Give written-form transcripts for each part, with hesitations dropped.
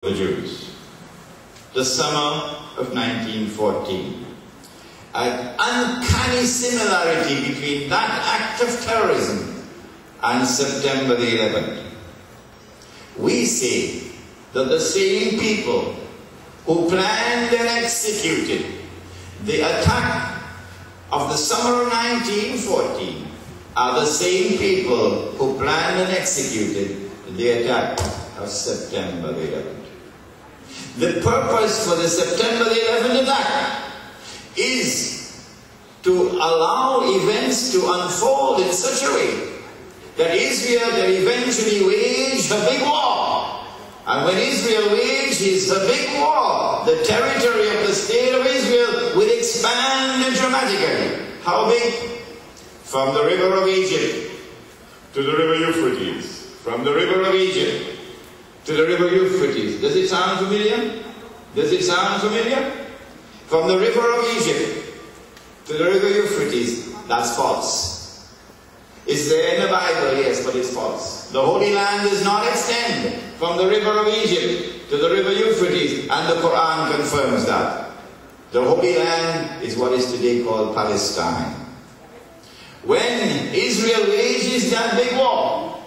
the Jews. The summer of 1914. An uncanny similarity between that act of terrorism and September the 11th. We say that the same people who planned and executed the attack of the summer of 1914 are the same people who planned and executed the attack of September the 11th. The purpose for the September the 11th attack is to allow events to unfold in such a way that Israel can eventually wage a big war. And when Israel wages a big war, the territory of the state of Israel will expand dramatically. How big? From the river of Egypt to the river Euphrates. From the river of Egypt to the river Euphrates. Does it sound familiar? Does it sound familiar? From the river of Egypt to the river Euphrates. That's false. Is there in the Bible? Yes, but it's false. The Holy Land does not extend from the river of Egypt to the river Euphrates, and the Quran confirms that. The Holy Land is what is today called Palestine. When Israel wages that big war,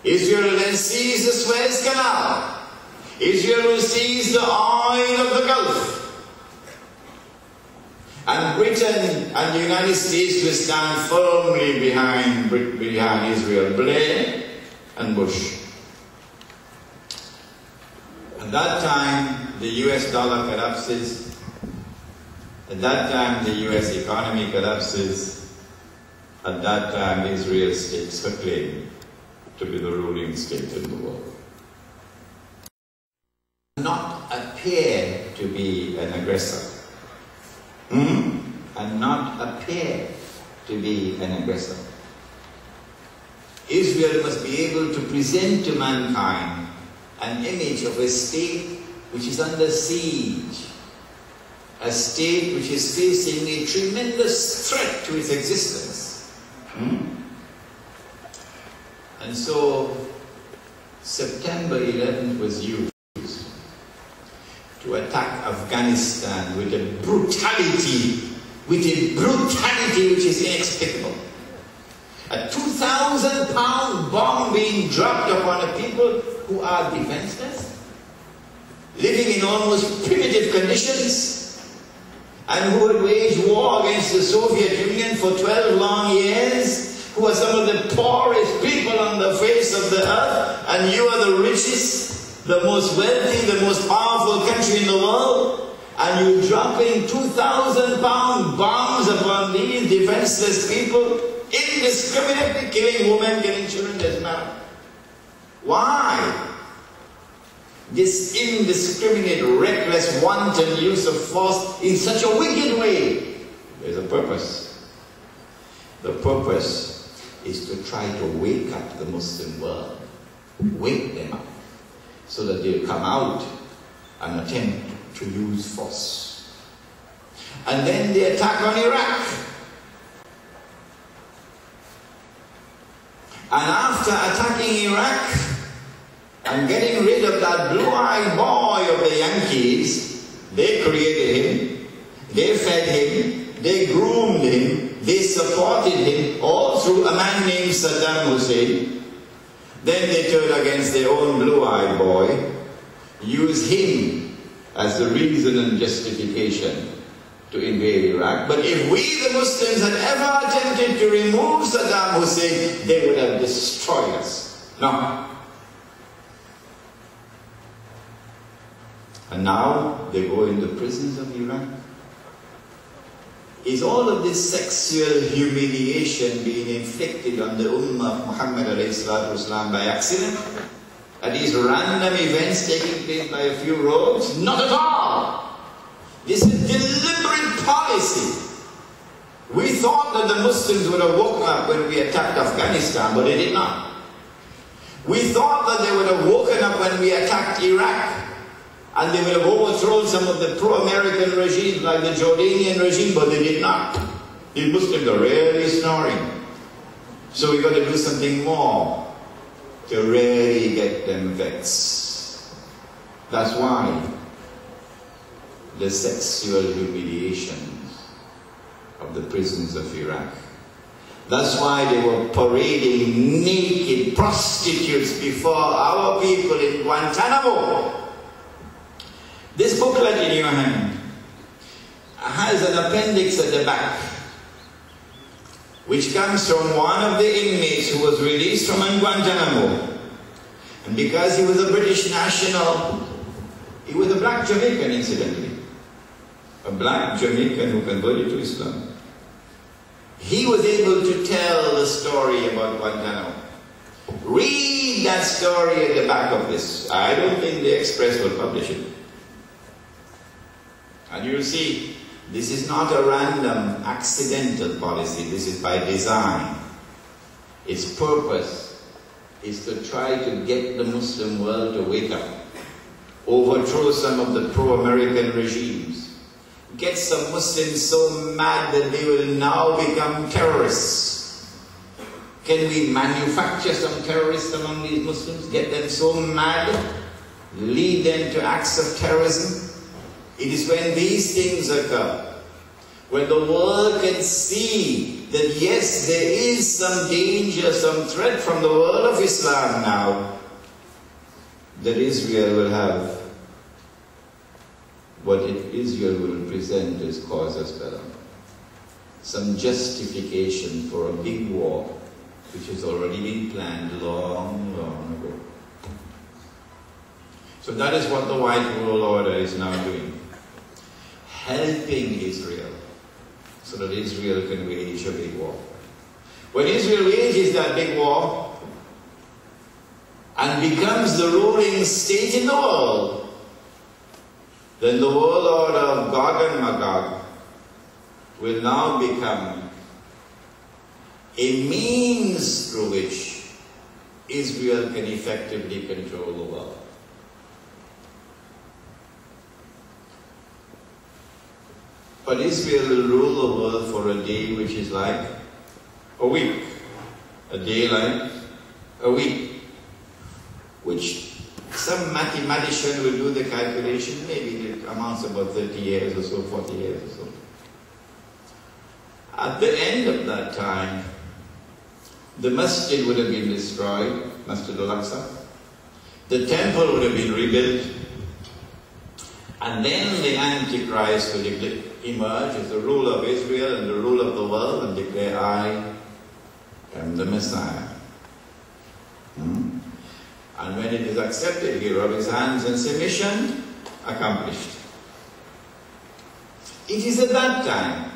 Israel then sees the Suez Canal. Israel will seize the oil of the Gulf. And Britain and the United States will stand firmly behind Israel, Blair and Bush. At that time, the US dollar collapses. At that time, the US economy collapses. At that time, Israel stakes her claim to be the ruling state in the world. Not appear to be an aggressor. And not appear to be an aggressor. Israel must be able to present to mankind an image of a state which is under siege, a state which is facing a tremendous threat to its existence. And so September 11th was used to attack Afghanistan with a brutality which is inexplicable. A 2,000-pound bomb being dropped upon a people who are defenseless, living in almost primitive conditions, and who had waged war against the Soviet Union for 12 long years, who are some of the poorest people on the face of the earth, and you are the richest, the most wealthy, the most powerful country in the world, and you're dropping 2,000-pound bombs upon these defenseless people, indiscriminately killing women, killing children, doesn't matter. Why? This indiscriminate, reckless, wanton use of force in such a wicked way. There's a purpose. The purpose is to try to wake up the Muslim world. Wake them up so that they'll come out and attempt to use force. And then the attack on Iraq. And after attacking Iraq and getting rid of that blue-eyed boy of the Yankees, they created him, they fed him, they groomed him, they supported him, all through a man named Saddam Hussein. Then they turned against their own blue-eyed boy, used him as the reason and justification to invade Iraq. But if we, the Muslims, had ever attempted to remove Saddam Hussein, they would have destroyed us. No. And now they go in the prisons of Iraq. Is all of this sexual humiliation being inflicted on the Ummah of Muhammad ﷺ by accident? Are these random events taking place by a few rogues? Not at all! This is deliberate policy. We thought that the Muslims would have woken up when we attacked Afghanistan, but they did not. We thought that they would have woken up when we attacked Iraq, and they would have overthrown some of the pro-American regimes like the Jordanian regime, but they did not. The Muslims are really snoring. So we've got to do something more to really get them vexed. That's why the sexual humiliations of the prisons of Iraq. That's why they were parading naked prostitutes before our people in Guantanamo. This booklet in your hand has an appendix at the back, which comes from one of the inmates who was released from Guantanamo. And because he was a British national, he was a black Jamaican, incidentally. A black Jamaican who converted to Islam. He was able to tell the story about Guantanamo. Read that story at the back of this. I don't think the Express will publish it. And you'll see, this is not a random, accidental policy. This is by design. Its purpose is to try to get the Muslim world to wake up, overthrow some of the pro-American regimes, get some Muslims so mad that they will now become terrorists. Can we manufacture some terrorists among these Muslims, get them so mad, lead them to acts of terrorism? It is when these things occur, when the world can see that yes, there is some danger, some threat from the world of Islam now, that Israel will have what Israel will present as casus belli. Some justification for a big war, which has already been planned long, long ago. So that is what the White World Order is now doing. Helping Israel, so that Israel can wage a big war. When Israel wages that big war and becomes the ruling state in the world, then the world order of Gog and Magog will now become a means through which Israel can effectively control the world. But Israel will rule the world for a day which is like a week. A day like a week. Which some mathematician will do the calculation, maybe it amounts to about 30 years or so, 40 years or so. At the end of that time, the masjid would have been destroyed, Masjid al-Aqsa. The temple would have been rebuilt. And then the Antichrist will emerge as the ruler of Israel and the ruler of the world and declare, I am the Messiah. And when it is accepted, he rubs his hands and says, mission accomplished. It is at that time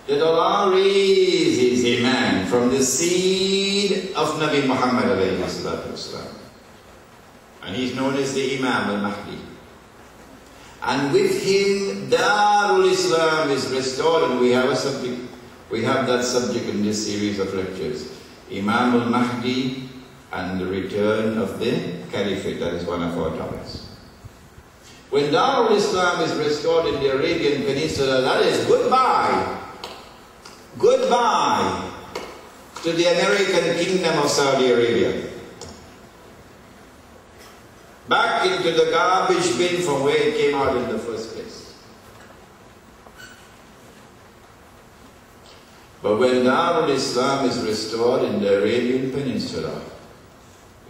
that Allah raises a man from the seed of Nabi Muhammad alayhi salatu wasalam. And he's known as the Imam al-Mahdi. And with him, Darul Islam is restored, and we have that subject in this series of lectures. Imam al-Mahdi and the return of the Caliphate, that is one of our topics. When Darul Islam is restored in the Arabian Peninsula, that is goodbye. Goodbye to the American Kingdom of Saudi Arabia. Back into the garbage bin from where it came out in the first place. But when Darul Islam is restored in the Arabian Peninsula,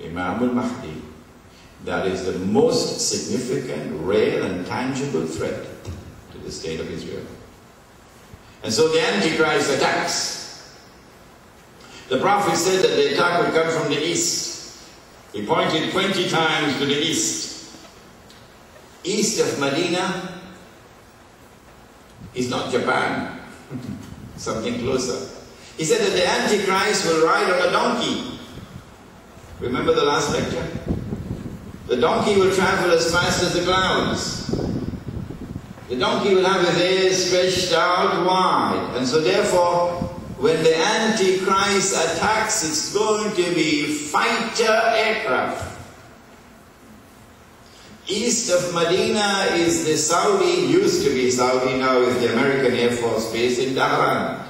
Imam al-Mahdi, that is the most significant, real and tangible threat to the state of Israel. And so the Antichrist attacks. The Prophet said that the attack would come from the east. He pointed 20 times to the east. East of Medina is not Japan, something closer. He said that the Antichrist will ride on a donkey. Remember the last lecture? The donkey will travel as fast as the clouds. The donkey will have his ears stretched out wide. And so therefore, when the Antichrist attacks, it's going to be fighter aircraft. East of Medina is the Saudi, used to be Saudi, now is the American Air Force Base in Tehran.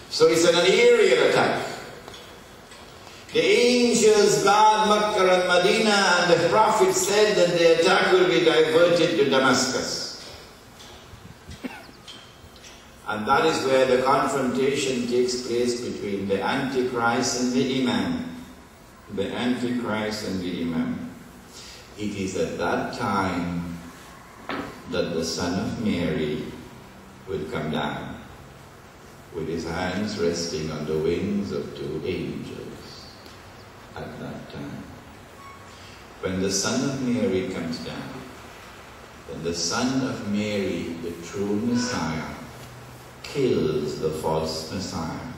So it's an aerial attack. The angels guard Makkah and Medina, and the Prophet said that the attack will be diverted to Damascus. And that is where the confrontation takes place between the Antichrist and the Imam. The Antichrist and the Imam. It is at that time that the Son of Mary would come down with his hands resting on the wings of two angels. At that time, when the Son of Mary comes down, then the Son of Mary, the true Messiah, kills the false Messiah.